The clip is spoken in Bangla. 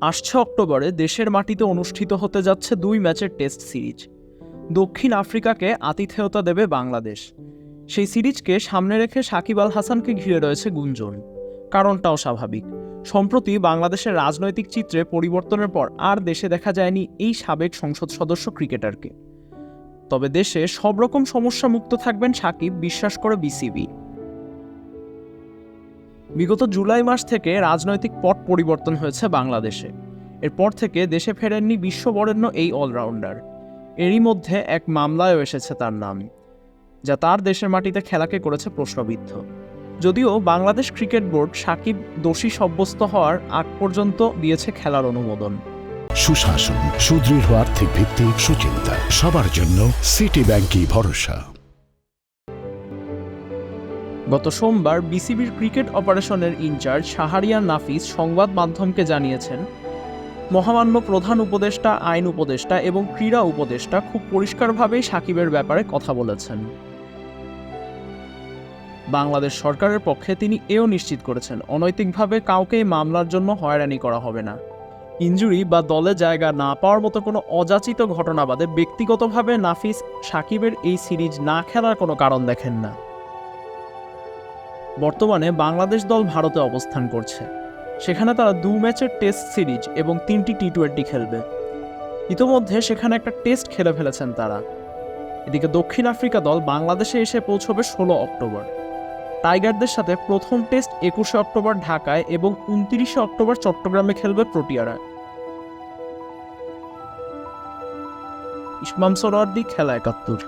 আসছে অক্টোবরে দেশের মাটিতে অনুষ্ঠিত হতে যাচ্ছে ২ ম্যাচের টেস্ট সিরিজ। দক্ষিণ আফ্রিকাকে আতিথেয়তা দেবে বাংলাদেশ। সেই সিরিজকে সামনে রেখে সাকিব আল হাসানকে ঘিরে রয়েছে গুঞ্জন। কারণটাও স্বাভাবিক। সম্প্রতি বাংলাদেশের রাজনৈতিক চিত্রে পরিবর্তনের পর আর দেশে দেখা যায়নি এই সাবেক সংসদ সদস্য ক্রিকেটারকে। তবে দেশে সব রকম সমস্যা মুক্ত থাকবেন সাকিব, বিশ্বাস করে বিসিবি। বিগত জুলাই মাস থেকে রাজনৈতিক পট পরিবর্তন হয়েছে বাংলাদেশে। এরপর থেকে দেশে ফেরেননি বিশ্ববরেণ্য এই অলরাউন্ডার। এরই মধ্যে এক মামলায়ও এসেছে তার নাম, যা তার দেশের মাটিতে খেলাকে করেছে প্রশ্নবিদ্ধ। যদিও বাংলাদেশ ক্রিকেট বোর্ড সাকিব দোষী সাব্যস্ত হওয়ার আগ পর্যন্ত দিয়েছে খেলার অনুমোদন। সুশাসন, সুদৃঢ় আর্থিক ভিত্তি, সুচিন্তা, সবার জন্য সিটি ব্যাংকই ভরসা। গত সোমবার বিসিবির ক্রিকেট অপারেশনের ইনচার্জ শাহরিয়ার নাফিস সংবাদ মাধ্যমকে জানিয়েছেন, মহামান্য প্রধান উপদেষ্টা, আইন উপদেষ্টা এবং ক্রীড়া উপদেষ্টা খুব পরিষ্কারভাবেই সাকিবের ব্যাপারে কথা বলেছেন। বাংলাদেশ সরকারের পক্ষে তিনি এও নিশ্চিত করেছেন, অনৈতিকভাবে কাউকেই মামলার জন্য হয়রানি করা হবে না। ইনজুরি বা দলে জায়গা না পাওয়ার মতো কোনো অযাচিত ঘটনা বাদে ব্যক্তিগতভাবে নাফিস সাকিবের এই সিরিজ না খেলার কোনো কারণ দেখেন না। বর্তমানে বাংলাদেশ দল ভারতে অবস্থান করছে। সেখানে তারা ২ ম্যাচের টেস্ট সিরিজ এবং ৩টি টি-২০ খেলবে। ইতোমধ্যে সেখানে একটা টেস্ট খেলে ফেলেছেন তারা। এদিকে দক্ষিণ আফ্রিকা দল বাংলাদেশে এসে পৌঁছবে ১৬ অক্টোবর। টাইগারদের সাথে প্রথম টেস্ট ২১ অক্টোবর ঢাকায় এবং ২৯ অক্টোবর চট্টগ্রামে খেলবে প্রোটিয়ারা। ইসমাম সোহরাওয়ার্দী, খেলা ৭১।